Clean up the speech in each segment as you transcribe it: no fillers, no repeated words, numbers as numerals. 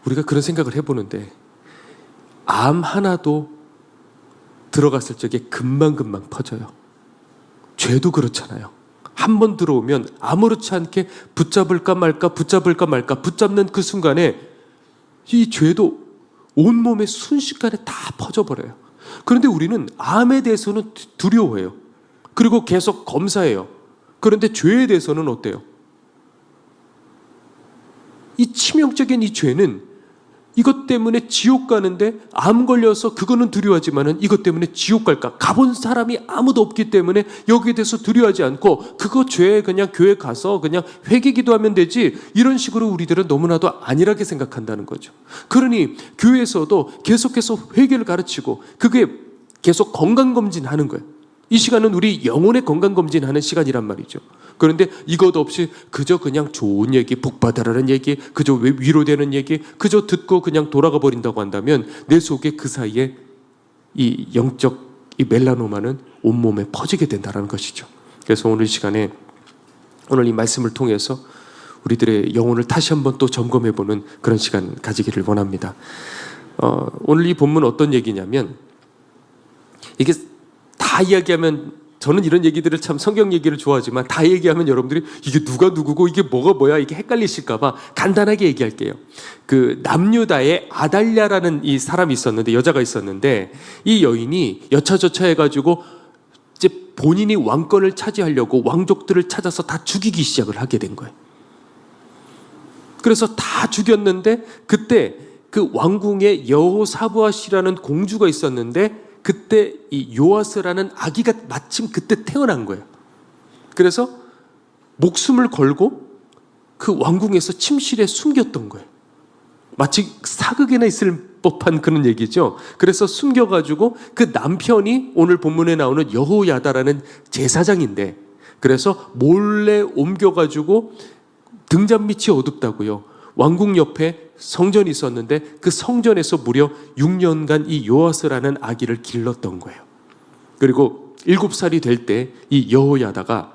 우리가 그런 생각을 해보는데 암 하나도 들어갔을 적에 금방금방 퍼져요. 죄도 그렇잖아요. 한 번 들어오면 아무렇지 않게 붙잡을까 말까 붙잡는 그 순간에 이 죄도 온몸에 순식간에 다 퍼져버려요. 그런데 우리는 암에 대해서는 두려워해요. 그리고 계속 검사해요. 그런데 죄에 대해서는 어때요? 이 치명적인 이 죄는 이것 때문에 지옥 가는데 암 걸려서 그거는 두려워하지만은 이것 때문에 지옥 갈까? 가본 사람이 아무도 없기 때문에 여기에 대해서 두려워하지 않고 그거 죄 그냥 교회 가서 그냥 회개 기도하면 되지 이런 식으로 우리들은 너무나도 안일하게 생각한다는 거죠. 그러니 교회에서도 계속해서 회개를 가르치고 그게 계속 건강검진하는 거예요. 이 시간은 우리 영혼의 건강검진하는 시간이란 말이죠. 그런데 이것 없이 그저 그냥 좋은 얘기, 복 받으라는 얘기, 그저 위로되는 얘기, 그저 듣고 그냥 돌아가 버린다고 한다면 내 속에 그 사이에 이 영적 이 멜라노마는 온몸에 퍼지게 된다는 것이죠. 그래서 오늘 시간에 오늘 이 말씀을 통해서 우리들의 영혼을 다시 한번 또 점검해보는 그런 시간 가지기를 원합니다. 오늘 이 본문 어떤 얘기냐면 이게 다 이야기하면 저는 이런 얘기들을 참 성경 얘기를 좋아하지만 다 얘기하면 여러분들이 이게 누가 누구고 이게 뭐가 뭐야 이게 헷갈리실까 봐 간단하게 얘기할게요. 그 남유다에 아달랴라는 이 사람이 있었는데 여자가 있었는데 이 여인이 여차저차 해가지고 이제 본인이 왕권을 차지하려고 왕족들을 찾아서 다 죽이기 시작을 하게 된 거예요. 그래서 다 죽였는데 그때 그 왕궁에 여호사부앗이라는 공주가 있었는데 그때 이 요아스라는 아기가 마침 그때 태어난 거예요. 그래서 목숨을 걸고 그 왕궁에서 침실에 숨겼던 거예요. 마치 사극에나 있을 법한 그런 얘기죠. 그래서 숨겨가지고 그 남편이 오늘 본문에 나오는 여호야다라는 제사장인데 그래서 몰래 옮겨가지고 등잔 밑이 어둡다고요. 왕궁 옆에 성전이 있었는데 그 성전에서 무려 6년간 이 요아스라는 아기를 길렀던 거예요. 그리고 7살이 될 때 이 여호야다가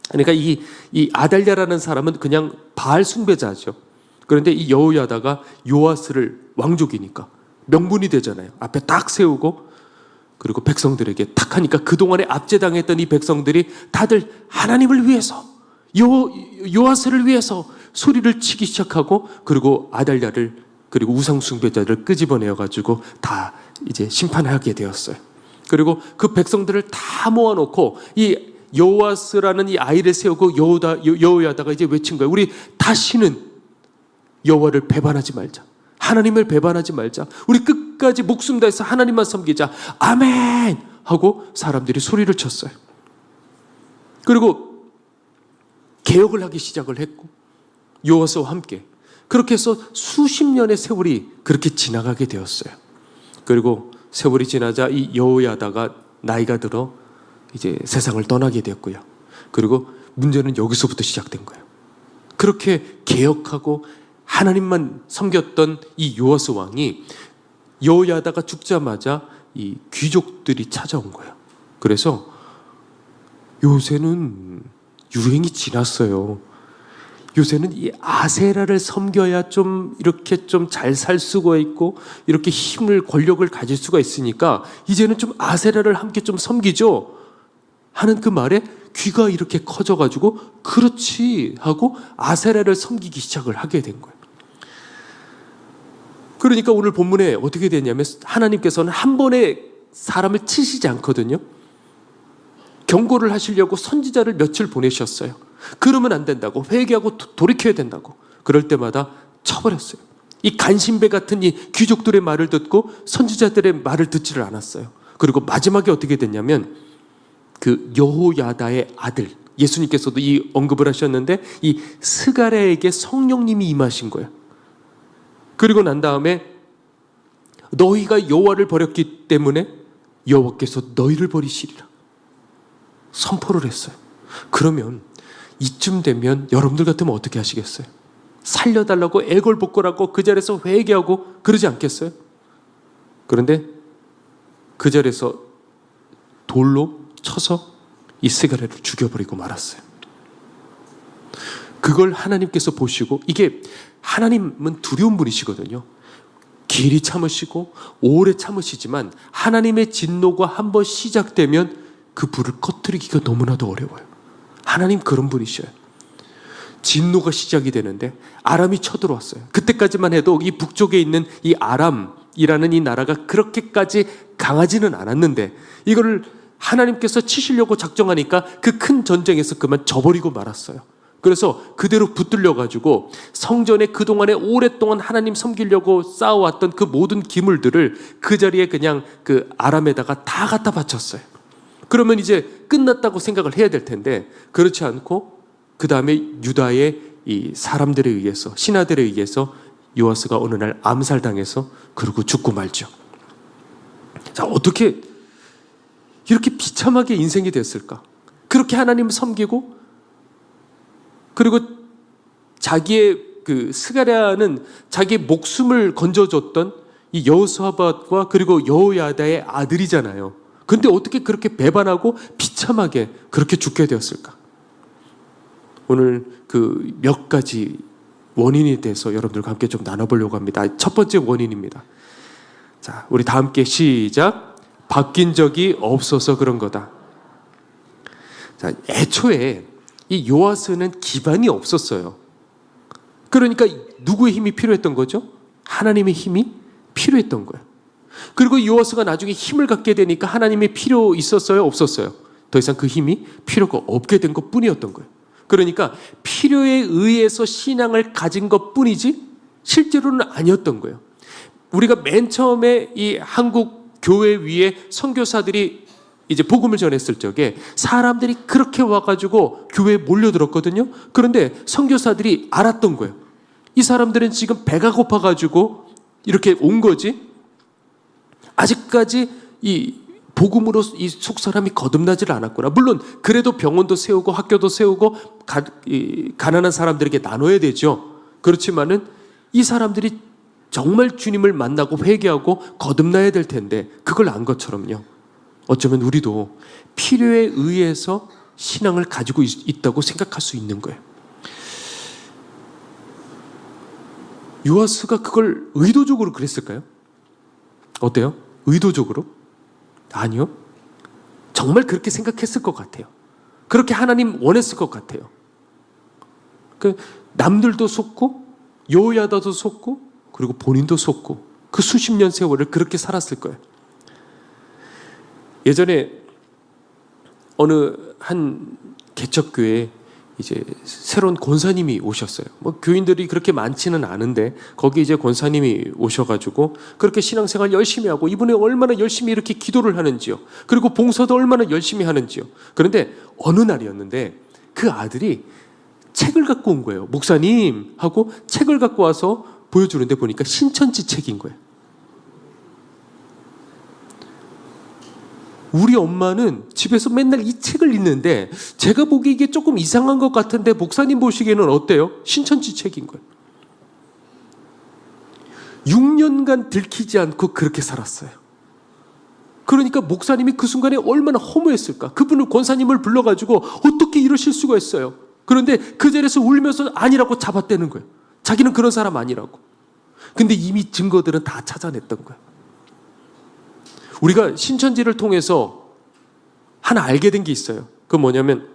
그러니까 이 아달랴라는 사람은 그냥 바알 숭배자죠. 그런데 이 여호야다가 요아스를 왕족이니까 명분이 되잖아요. 앞에 딱 세우고 그리고 백성들에게 딱 하니까 그동안에 압제당했던 이 백성들이 다들 하나님을 위해서 요아스를 위해서 소리를 치기 시작하고 그리고 아달랴를 그리고 우상 숭배자를 끄집어내어 가지고 다 이제 심판하게 되었어요. 그리고 그 백성들을 다 모아놓고 이 여호아스라는 이 아이를 세우고 여호야다가 이제 외친 거예요. 우리 다시는 여호와를 배반하지 말자. 하나님을 배반하지 말자. 우리 끝까지 목숨 다해서 하나님만 섬기자. 아멘! 하고 사람들이 소리를 쳤어요. 그리고 개혁을 하기 시작을 했고 요아스와 함께 그렇게 해서 수십 년의 세월이 그렇게 지나가게 되었어요. 그리고 세월이 지나자 이 여호야다가 나이가 들어 이제 세상을 떠나게 되었고요. 그리고 문제는 여기서부터 시작된 거예요. 그렇게 개혁하고 하나님만 섬겼던 이 요아스 왕이 여호야다가 죽자마자 이 귀족들이 찾아온 거예요. 그래서 요새는 유행이 지났어요. 요새는 이 아세라를 섬겨야 좀 이렇게 좀 잘 살 수가 있고 이렇게 힘을 권력을 가질 수가 있으니까 이제는 좀 아세라를 함께 좀 섬기죠 하는 그 말에 귀가 이렇게 커져가지고 그렇지 하고 아세라를 섬기기 시작을 하게 된 거예요. 그러니까 오늘 본문에 어떻게 되냐면 하나님께서는 한 번에 사람을 치시지 않거든요. 경고를 하시려고 선지자를 며칠 보내셨어요. 그러면 안 된다고 회개하고 돌이켜야 된다고 그럴 때마다 쳐버렸어요. 이 간신배 같은 이 귀족들의 말을 듣고 선지자들의 말을 듣지를 않았어요. 그리고 마지막에 어떻게 됐냐면 그 여호야다의 아들 예수님께서도 이 언급을 하셨는데 이 스가랴에게 성령님이 임하신 거예요. 그리고 난 다음에 너희가 여호와를 버렸기 때문에 여호와께서 너희를 버리시리라 선포를 했어요. 그러면 이쯤 되면 여러분들 같으면 어떻게 하시겠어요? 살려달라고 애걸복걸하고 그 자리에서 회개하고 그러지 않겠어요? 그런데 그 자리에서 돌로 쳐서 이 스가랴를 죽여버리고 말았어요. 그걸 하나님께서 보시고 이게 하나님은 두려운 분이시거든요. 길이 참으시고 오래 참으시지만 하나님의 진노가 한번 시작되면 그 불을 꺼뜨리기가 너무나도 어려워요. 하나님 그런 분이셔요. 진노가 시작이 되는데 아람이 쳐들어왔어요. 그때까지만 해도 이 북쪽에 있는 이 아람이라는 이 나라가 그렇게까지 강하지는 않았는데 이거를 하나님께서 치시려고 작정하니까 그 큰 전쟁에서 그만 져버리고 말았어요. 그래서 그대로 붙들려가지고 성전에 그동안에 오랫동안 하나님 섬기려고 쌓아왔던 그 모든 기물들을 그 자리에 그냥 그 아람에다가 다 갖다 바쳤어요. 그러면 이제 끝났다고 생각을 해야 될 텐데 그렇지 않고 그 다음에 유다의 이 사람들에 의해서 신하들에 의해서 요아스가 어느 날 암살당해서 그러고 죽고 말죠. 자, 어떻게 이렇게 비참하게 인생이 됐을까? 그렇게 하나님을 섬기고 그리고 자기의 그 스가랴는 자기의 목숨을 건져줬던 이 여호사밧과 그리고 여호야다의 아들이잖아요. 근데 어떻게 그렇게 배반하고 비참하게 그렇게 죽게 되었을까? 오늘 그 몇 가지 원인에 대해서 여러분들과 함께 좀 나눠보려고 합니다. 첫 번째 원인입니다. 자, 우리 다 함께 시작. 바뀐 적이 없어서 그런 거다. 자, 애초에 이 요아스는 기반이 없었어요. 그러니까 누구의 힘이 필요했던 거죠? 하나님의 힘이 필요했던 거예요. 그리고 요아스가 나중에 힘을 갖게 되니까 하나님의 필요 있었어요? 없었어요? 더 이상 그 힘이 필요가 없게 된 것뿐이었던 거예요. 그러니까 필요에 의해서 신앙을 가진 것뿐이지 실제로는 아니었던 거예요. 우리가 맨 처음에 이 한국 교회 위에 선교사들이 이제 복음을 전했을 적에 사람들이 그렇게 와가지고 교회에 몰려들었거든요. 그런데 선교사들이 알았던 거예요. 이 사람들은 지금 배가 고파가지고 이렇게 온 거지 아직까지 이 복음으로 이 속사람이 거듭나지를 않았구나. 물론 그래도 병원도 세우고 학교도 세우고 가난한 사람들에게 나눠야 되죠. 그렇지만은 이 사람들이 정말 주님을 만나고 회개하고 거듭나야 될 텐데 그걸 안 것처럼요. 어쩌면 우리도 필요에 의해서 신앙을 가지고 있다고 생각할 수 있는 거예요. 요아스가 그걸 의도적으로 그랬을까요? 어때요? 의도적으로? 아니요. 정말 그렇게 생각했을 것 같아요. 그렇게 하나님 원했을 것 같아요. 그 남들도 속고 여호야다도 속고 그리고 본인도 속고 그 수십 년 세월을 그렇게 살았을 거예요. 예전에 어느 한 개척교회에 이제 새로운 권사님이 오셨어요. 뭐 교인들이 그렇게 많지는 않은데 거기 이제 권사님이 오셔가지고 그렇게 신앙생활 열심히 하고 이분이 얼마나 열심히 이렇게 기도를 하는지요. 그리고 봉사도 얼마나 열심히 하는지요. 그런데 어느 날이었는데 그 아들이 책을 갖고 온 거예요. 목사님 하고 책을 갖고 와서 보여주는데 보니까 신천지 책인 거예요. 우리 엄마는 집에서 맨날 이 책을 읽는데 제가 보기에 이게 조금 이상한 것 같은데 목사님 보시기에는 어때요? 신천지 책인 거예요. 6년간 들키지 않고 그렇게 살았어요. 그러니까 목사님이 그 순간에 얼마나 허무했을까. 그분을 권사님을 불러가지고 어떻게 이러실 수가 있어요. 그런데 그 자리에서 울면서 아니라고 잡아떼는 거예요. 자기는 그런 사람 아니라고. 근데 이미 증거들은 다 찾아냈던 거예요. 우리가 신천지를 통해서 하나 알게 된 게 있어요. 그건 뭐냐면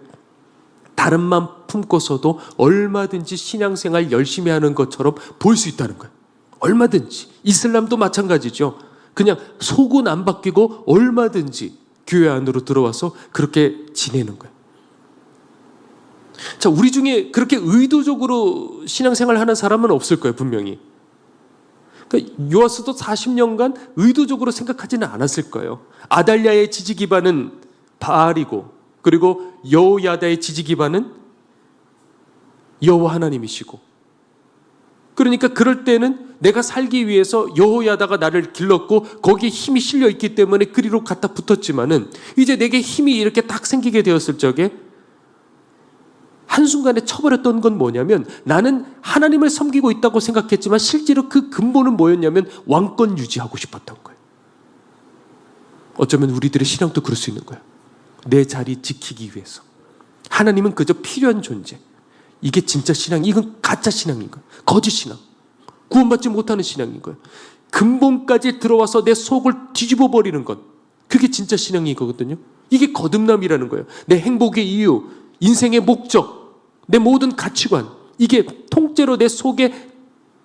다른 마음 품고서도 얼마든지 신앙생활 열심히 하는 것처럼 보일 수 있다는 거예요. 얼마든지. 이슬람도 마찬가지죠. 그냥 속은 안 바뀌고 얼마든지 교회 안으로 들어와서 그렇게 지내는 거예요. 자, 우리 중에 그렇게 의도적으로 신앙생활 하는 사람은 없을 거예요, 분명히. 그러니까 요아스도 40년간 의도적으로 생각하지는 않았을 거예요. 아달랴의 지지 기반은 바알이고 그리고 여호야다의 지지 기반은 여호와 하나님이시고 그러니까 그럴 때는 내가 살기 위해서 여호야다가 나를 길렀고 거기에 힘이 실려 있기 때문에 그리로 갖다 붙었지만은 이제 내게 힘이 이렇게 딱 생기게 되었을 적에 한순간에 쳐버렸던 건 뭐냐면 나는 하나님을 섬기고 있다고 생각했지만 실제로 그 근본은 뭐였냐면 왕권 유지하고 싶었던 거예요. 어쩌면 우리들의 신앙도 그럴 수 있는 거예요. 내 자리 지키기 위해서. 하나님은 그저 필요한 존재. 이게 진짜 신앙, 이건 가짜 신앙인 거예요. 거짓 신앙. 구원받지 못하는 신앙인 거예요. 근본까지 들어와서 내 속을 뒤집어 버리는 것. 그게 진짜 신앙이거든요. 이게 거듭남이라는 거예요. 내 행복의 이유, 인생의 목적, 내 모든 가치관, 이게 통째로 내 속에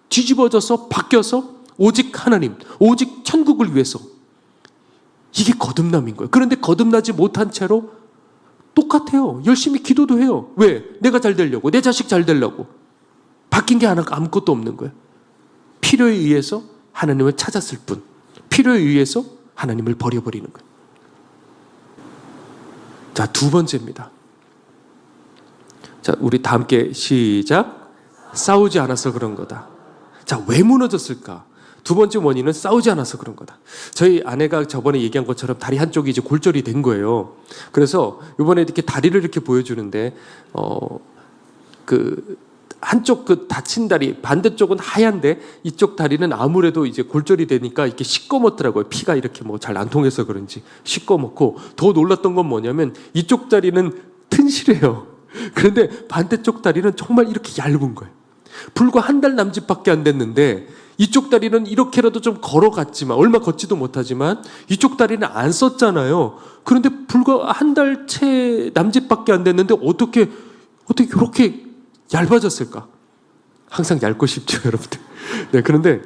뒤집어져서 바뀌어서 오직 하나님, 오직 천국을 위해서. 이게 거듭남인 거예요. 그런데 거듭나지 못한 채로 똑같아요. 열심히 기도도 해요. 왜? 내가 잘 되려고, 내 자식 잘 되려고. 바뀐 게 아무것도 없는 거예요. 필요에 의해서 하나님을 찾았을 뿐, 필요에 의해서 하나님을 버려버리는 거예요. 자, 두 번째입니다. 자, 우리 다 함께 시작. 싸우지 않아서 그런 거다. 자, 왜 무너졌을까? 두 번째 원인은 싸우지 않아서 그런 거다. 저희 아내가 저번에 얘기한 것처럼 다리 한쪽이 이제 골절이 된 거예요. 그래서 이번에 이렇게 다리를 이렇게 보여주는데, 한쪽 그 다친 다리, 반대쪽은 하얀데 이쪽 다리는 아무래도 이제 골절이 되니까 이렇게 시꺼멓더라고요. 피가 이렇게 뭐 잘 안 통해서 그런지 시꺼멓고, 더 놀랐던 건 뭐냐면 이쪽 다리는 튼실해요. 그런데 반대쪽 다리는 정말 이렇게 얇은 거예요. 불과 한 달 남짓밖에 안 됐는데 이쪽 다리는 이렇게라도 좀 걸어갔지만, 얼마 걷지도 못하지만 이쪽 다리는 안 썼잖아요. 그런데 불과 한 달 채 남짓밖에 안 됐는데 어떻게 이렇게 얇아졌을까? 항상 얇고 싶죠, 여러분들. 네, 그런데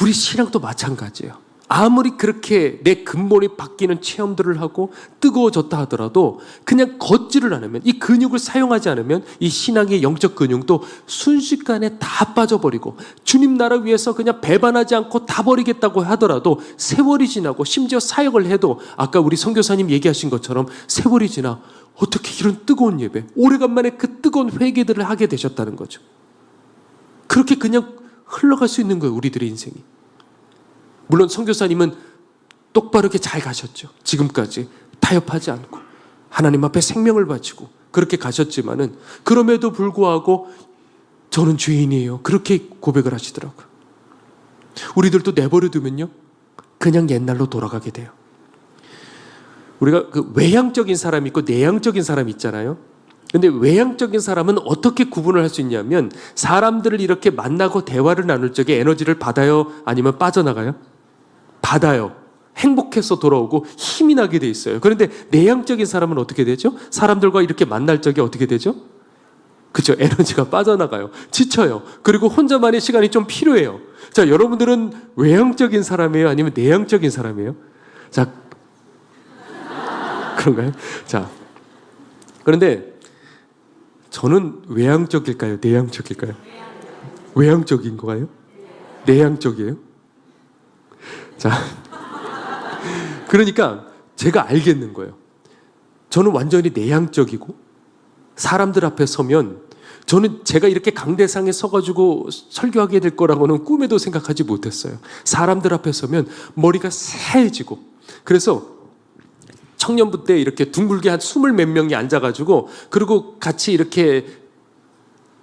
우리 신앙도 마찬가지예요. 아무리 그렇게 내 근본이 바뀌는 체험들을 하고 뜨거워졌다 하더라도 그냥 걷지를 않으면, 이 근육을 사용하지 않으면 이 신앙의 영적 근육도 순식간에 다 빠져버리고, 주님 나라 위해서 그냥 배반하지 않고 다 버리겠다고 하더라도 세월이 지나고, 심지어 사역을 해도 아까 우리 선교사님 얘기하신 것처럼 세월이 지나 어떻게 이런 뜨거운 예배, 오래간만에 그 뜨거운 회개들을 하게 되셨다는 거죠. 그렇게 그냥 흘러갈 수 있는 거예요, 우리들의 인생이. 물론 선교사님은 똑바르게 잘 가셨죠. 지금까지 타협하지 않고 하나님 앞에 생명을 바치고 그렇게 가셨지만은, 그럼에도 불구하고 저는 죄인이에요, 그렇게 고백을 하시더라고요. 우리들도 내버려 두면요 그냥 옛날로 돌아가게 돼요. 우리가 그 외향적인 사람이 있고 내향적인 사람이 있잖아요. 근데 외향적인 사람은 어떻게 구분을 할 수 있냐면, 사람들을 이렇게 만나고 대화를 나눌 적에 에너지를 받아요, 아니면 빠져나가요? 받아요. 행복해서 돌아오고 힘이 나게 돼 있어요. 그런데 내향적인 사람은 어떻게 되죠? 사람들과 이렇게 만날 적에 어떻게 되죠? 그렇죠. 에너지가 빠져나가요. 지쳐요. 그리고 혼자만의 시간이 좀 필요해요. 자, 여러분들은 외향적인 사람이에요, 아니면 내향적인 사람이에요? 자, 그런가요? 자, 그런데 저는 외향적일까요, 내향적일까요? 외향적인 거예요? 내향적이에요? 자, 그러니까 제가 알겠는 거예요. 저는 완전히 내향적이고, 사람들 앞에 서면 저는 제가 이렇게 강대상에 서가지고 설교하게 될 거라고는 꿈에도 생각하지 못했어요. 사람들 앞에 서면 머리가 새해지고, 그래서 청년부 때 이렇게 둥글게 한 20 몇 명이 앉아가지고, 그리고 같이 이렇게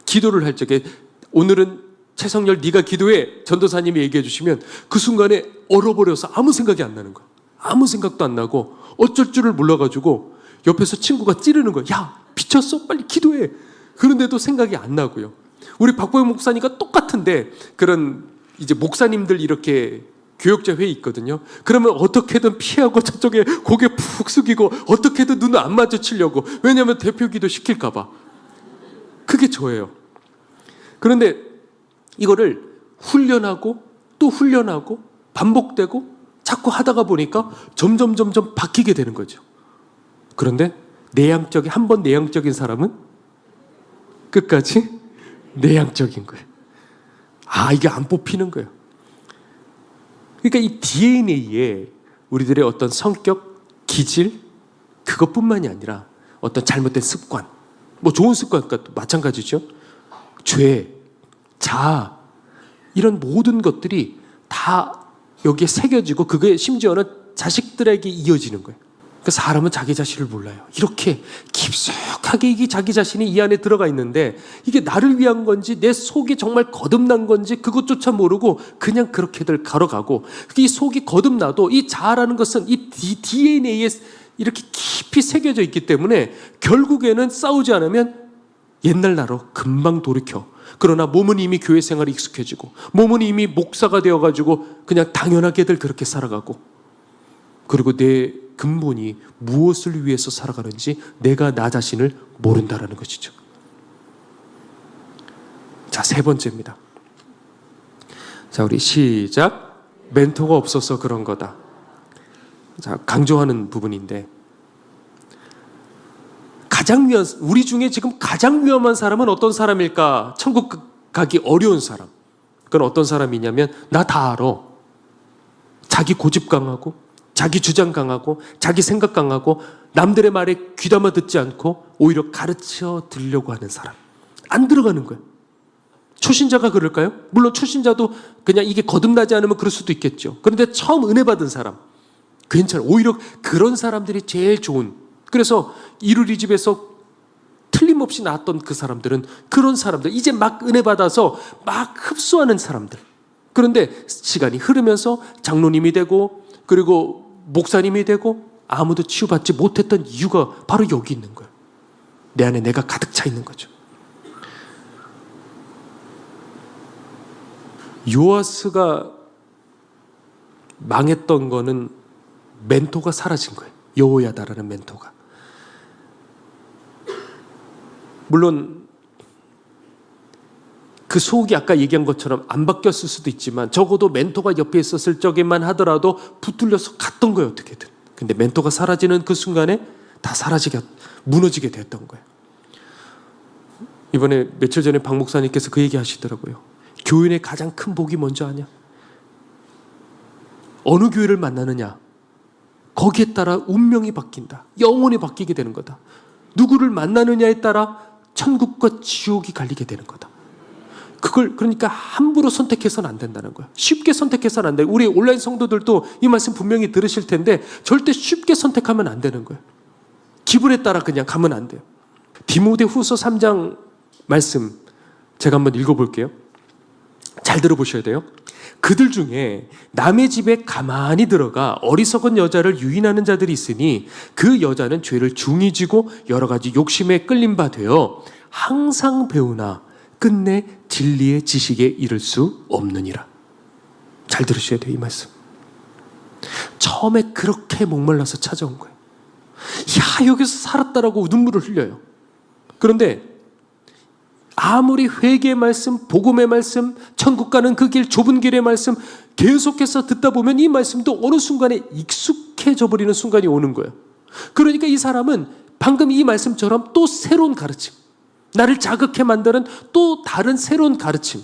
기도를 할 적에, 오늘은 최성열 네가 기도해, 전도사님이 얘기해 주시면 그 순간에 얼어버려서 아무 생각이 안 나는 거야. 아무 생각도 안 나고 어쩔 줄을 몰라가지고 옆에서 친구가 찌르는 거야. 야, 미쳤어? 빨리 기도해. 그런데도 생각이 안 나고요. 우리 박보영 목사님과 똑같은데, 그런 이제 목사님들 이렇게 교역자 회의 있거든요. 그러면 어떻게든 피하고 저쪽에 고개 푹 숙이고 어떻게든 눈을 안 마주치려고. 왜냐하면 대표 기도 시킬까 봐. 그게 저예요. 그런데 이거를 훈련하고 또 훈련하고 반복되고 자꾸 하다가 보니까 점점 바뀌게 되는 거죠. 그런데 한번 내향적인 사람은 끝까지 내향적인 거예요. 이게 안 뽑히는 거예요. 그러니까 이 DNA에 우리들의 어떤 성격, 기질, 그것뿐만이 아니라 어떤 잘못된 습관, 뭐 좋은 습관과 마찬가지죠. 죄, 자아, 이런 모든 것들이 다 여기에 새겨지고, 그게 심지어는 자식들에게 이어지는 거예요. 그러니까 사람은 자기 자신을 몰라요. 이렇게 깊숙하게 이게 자기 자신이 이 안에 들어가 있는데, 이게 나를 위한 건지 내 속이 정말 거듭난 건지 그것조차 모르고 그냥 그렇게들 걸어가고, 이 속이 거듭나도 이 자아라는 것은 이 DNA에 이렇게 깊이 새겨져 있기 때문에 결국에는 싸우지 않으면 옛날 나로 금방 돌이켜. 그러나 몸은 이미 교회 생활에 익숙해지고 몸은 이미 목사가 되어가지고 그냥 당연하게들 그렇게 살아가고, 그리고 내 근본이 무엇을 위해서 살아가는지 내가 나 자신을 모른다라는 것이죠. 자, 세 번째입니다. 자, 우리 시작. 멘토가 없어서 그런 거다. 자, 강조하는 부분인데, 우리 중에 지금 가장 위험한 사람은 어떤 사람일까? 천국 가기 어려운 사람. 그건 어떤 사람이냐면, 나 다 알아. 자기 고집 강하고, 자기 주장 강하고, 자기 생각 강하고, 남들의 말에 귀담아 듣지 않고 오히려 가르쳐 드리려고 하는 사람. 안 들어가는 거예요. 초신자가 그럴까요? 물론 초신자도 그냥 이게 거듭나지 않으면 그럴 수도 있겠죠. 그런데 처음 은혜 받은 사람, 괜찮아요. 오히려 그런 사람들이 제일 좋은. 그래서 이루리 집에서 틀림없이 나왔던 그 사람들은 그런 사람들, 이제 막 은혜 받아서 막 흡수하는 사람들. 그런데 시간이 흐르면서 장로님이 되고, 그리고 목사님이 되고, 아무도 치유받지 못했던 이유가 바로 여기 있는 거예요. 내 안에 내가 가득 차 있는 거죠. 요아스가 망했던 거는 멘토가 사라진 거예요. 여호야다라는 멘토가. 물론 그 속이 아까 얘기한 것처럼 안 바뀌었을 수도 있지만 적어도 멘토가 옆에 있었을 적에만 하더라도 붙들려서 갔던 거예요, 어떻게든. 근데 멘토가 사라지는 그 순간에 다 무너지게 됐던 거예요. 이번에 며칠 전에 박 목사님께서 그 얘기 하시더라고요. 교인의 가장 큰 복이 뭔지 아냐? 어느 교회를 만나느냐? 거기에 따라 운명이 바뀐다. 영혼이 바뀌게 되는 거다. 누구를 만나느냐에 따라 천국과 지옥이 갈리게 되는 거다. 그걸 그러니까 함부로 선택해서는 안 된다는 거야. 쉽게 선택해서는 안 돼. 우리 온라인 성도들도 이 말씀 분명히 들으실 텐데 절대 쉽게 선택하면 안 되는 거예요. 기분에 따라 그냥 가면 안 돼요. 디모데후서 3장 말씀 제가 한번 읽어볼게요. 잘 들어보셔야 돼요. 그들 중에 남의 집에 가만히 들어가 어리석은 여자를 유인하는 자들이 있으니 그 여자는 죄를 중히 지고 여러 가지 욕심에 끌린 바 되어 항상 배우나 끝내 진리의 지식에 이를 수 없느니라. 잘 들으셔야 돼요, 이 말씀. 처음에 그렇게 목말라서 찾아온 거예요. 야, 여기서 살았다라고 눈물을 흘려요. 그런데 아무리 회개의 말씀, 복음의 말씀, 천국 가는 그 길, 좁은 길의 말씀 계속해서 듣다 보면 이 말씀도 어느 순간에 익숙해져 버리는 순간이 오는 거예요. 그러니까 이 사람은 방금 이 말씀처럼 또 새로운 가르침, 나를 자극해 만드는 또 다른 새로운 가르침,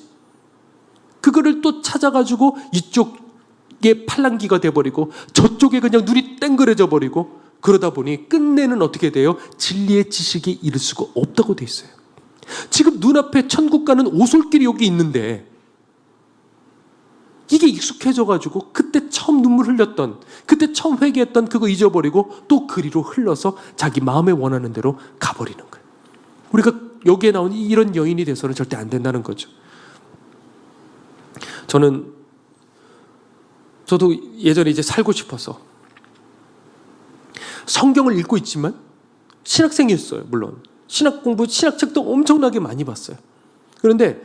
그거를 또 찾아가지고 이쪽에 팔랑귀가 돼버리고 저쪽에 그냥 눈이 땡그레져 버리고, 그러다 보니 끝내는 어떻게 돼요? 진리의 지식에 이를 수가 없다고 돼 있어요. 지금 눈앞에 천국 가는 오솔길이 여기 있는데 이게 익숙해져가지고 그때 처음 눈물 흘렸던, 그때 처음 회개했던 그거 잊어버리고 또 그리로 흘러서 자기 마음에 원하는 대로 가버리는 거예요. 우리가 여기에 나온 이런 여인이 돼서는 절대 안 된다는 거죠. 저도 예전에 이제 살고 싶어서 성경을 읽고 있지만 신학생이었어요. 물론 신학 공부, 신학책도 엄청나게 많이 봤어요. 그런데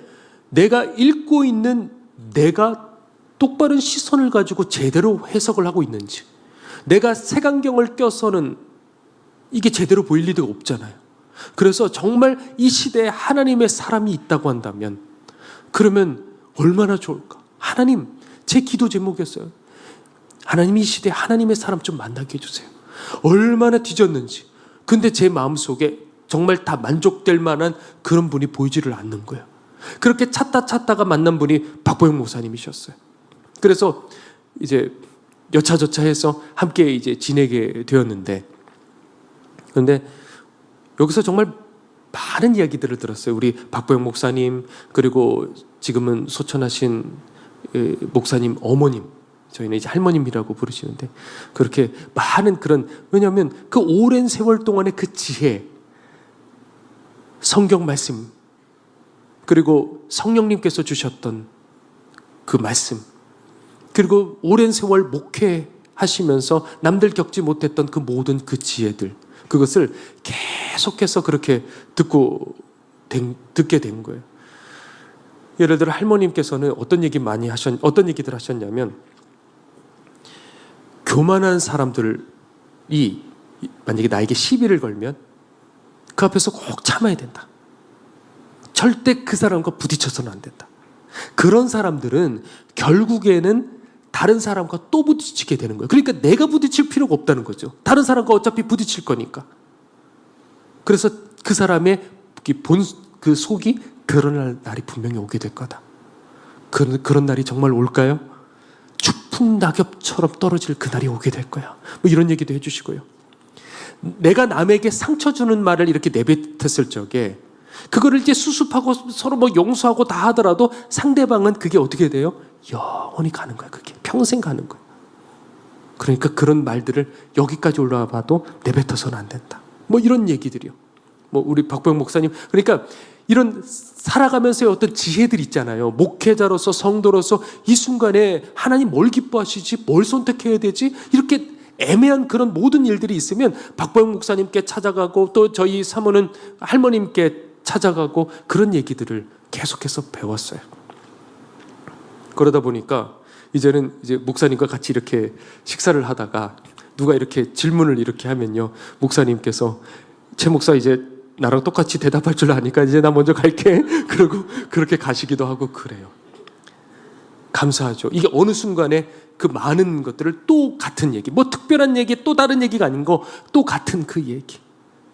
내가 읽고 있는 내가 똑바른 시선을 가지고 제대로 해석을 하고 있는지, 내가 색안경을 껴서는 이게 제대로 보일 리가 없잖아요. 그래서 정말 이 시대에 하나님의 사람이 있다고 한다면 그러면 얼마나 좋을까? 하나님, 제 기도 제목이었어요. 하나님, 이 시대에 하나님의 사람 좀 만나게 해주세요. 얼마나 뒤졌는지. 근데 제 마음속에 정말 다 만족될 만한 그런 분이 보이지를 않는 거예요. 그렇게 찾다가 만난 분이 박보영 목사님이셨어요. 그래서 이제 여차저차 해서 함께 이제 지내게 되었는데, 그런데 여기서 정말 많은 이야기들을 들었어요. 우리 박보영 목사님, 그리고 지금은 소천하신 목사님 어머님, 저희는 이제 할머님이라고 부르시는데, 그렇게 많은 그런, 왜냐하면 그 오랜 세월 동안의 그 지혜, 성경 말씀, 그리고 성령님께서 주셨던 그 말씀, 그리고 오랜 세월 목회하시면서 남들 겪지 못했던 그 모든 그 지혜들, 그것을 계속해서 그렇게 듣고 듣게 된 거예요. 예를 들어 할머님께서는 어떤 얘기들 하셨냐면, 교만한 사람들이 만약에 나에게 시비를 걸면 그 앞에서 꼭 참아야 된다. 절대 그 사람과 부딪혀서는 안 된다. 그런 사람들은 결국에는 다른 사람과 또 부딪히게 되는 거예요. 그러니까 내가 부딪힐 필요가 없다는 거죠. 다른 사람과 어차피 부딪힐 거니까. 그래서 그 사람의 그 속이 드러날 날이 분명히 오게 될 거다. 그런 날이 정말 올까요? 추풍 낙엽처럼 떨어질 그 날이 오게 될 거야. 뭐 이런 얘기도 해주시고요. 내가 남에게 상처 주는 말을 이렇게 내뱉었을 적에 그거를 이제 수습하고 서로 뭐 용서하고 다 하더라도 상대방은 그게 어떻게 돼요? 영원히 가는 거야. 그게 평생 가는 거야. 그러니까 그런 말들을 여기까지 올라와 봐도 내뱉어서는 안 된다. 뭐 이런 얘기들이요. 뭐 우리 박보영 목사님, 그러니까 이런 살아가면서의 어떤 지혜들 있잖아요. 목회자로서, 성도로서 이 순간에 하나님 뭘 기뻐하시지, 뭘 선택해야 되지, 이렇게 애매한 그런 모든 일들이 있으면 박보영 목사님께 찾아가고 또 저희 사모는 할머님께 찾아가고 그런 얘기들을 계속해서 배웠어요. 그러다 보니까 이제는 이제 목사님과 같이 이렇게 식사를 하다가 누가 이렇게 질문을 이렇게 하면요, 목사님께서 최 목사 이제 나랑 똑같이 대답할 줄 아니까 이제 나 먼저 갈게. 그러고 그렇게 가시기도 하고 그래요. 감사하죠. 이게 어느 순간에 그 많은 것들을 또 같은 얘기, 뭐 특별한 얘기, 또 다른 얘기가 아닌 거, 또 같은 그 얘기,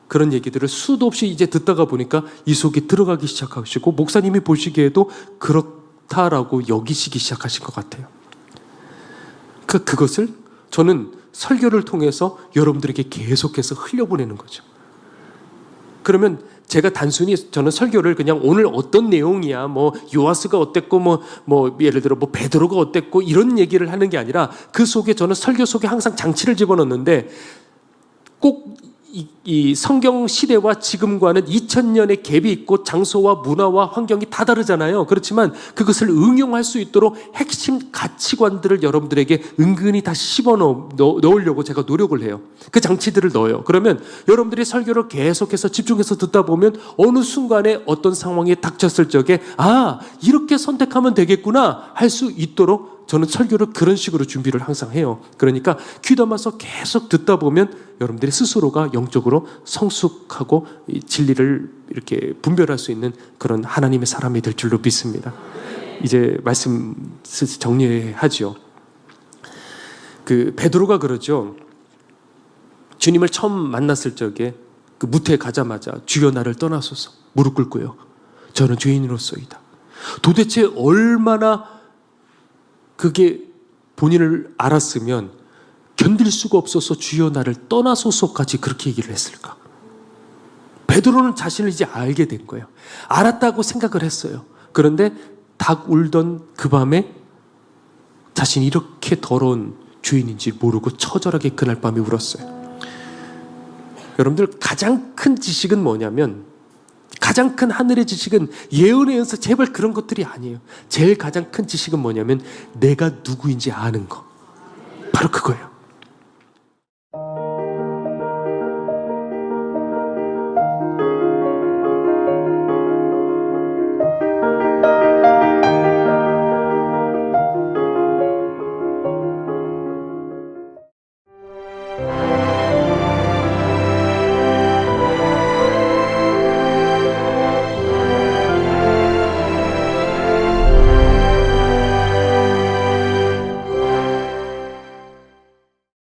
그런 얘기들을 수도 없이 이제 듣다가 보니까 이 속에 들어가기 시작하시고 목사님이 보시기에도 그렇다라고 여기시기 시작하신 것 같아요. 그것을 저는 설교를 통해서 여러분들에게 계속해서 흘려보내는 거죠. 그러면 제가 단순히 저는 설교를 그냥 오늘 어떤 내용이야, 뭐 요아스가 어땠고, 뭐 예를 들어 뭐 베드로가 어땠고 이런 얘기를 하는 게 아니라 그 속에 저는 설교 속에 항상 장치를 집어넣는데 꼭 이 성경 시대와 지금과는 2000년의 갭이 있고 장소와 문화와 환경이 다 다르잖아요. 그렇지만 그것을 응용할 수 있도록 핵심 가치관들을 여러분들에게 은근히 다 씹어 넣으려고 제가 노력을 해요. 그 장치들을 넣어요. 그러면 여러분들이 설교를 계속해서 집중해서 듣다 보면 어느 순간에 어떤 상황이 닥쳤을 적에 이렇게 선택하면 되겠구나 할 수 있도록 저는 설교를 그런 식으로 준비를 항상 해요. 그러니까 귀담아서 계속 듣다 보면 여러분들이 스스로가 영적으로 성숙하고 진리를 이렇게 분별할 수 있는 그런 하나님의 사람이 될 줄로 믿습니다. 이제 말씀 정리하죠. 그 베드로가 그러죠. 주님을 처음 만났을 적에 그 무태에 가자마자 주여 나를 떠나소서 무릎 꿇고요. 저는 죄인으로서이다. 도대체 얼마나 그게 본인을 알았으면 견딜 수가 없어서 주여 나를 떠나소서까지 그렇게 얘기를 했을까? 베드로는 자신을 이제 알게 된 거예요. 알았다고 생각을 했어요. 그런데 닭 울던 그 밤에 자신이 이렇게 더러운 죄인인지 모르고 처절하게 그날 밤에 울었어요. 여러분들 가장 큰 지식은 뭐냐면, 가장 큰 하늘의 지식은 예언의 연서 제발 그런 것들이 아니에요. 제일 가장 큰 지식은 뭐냐면 내가 누구인지 아는 거. 바로 그거예요.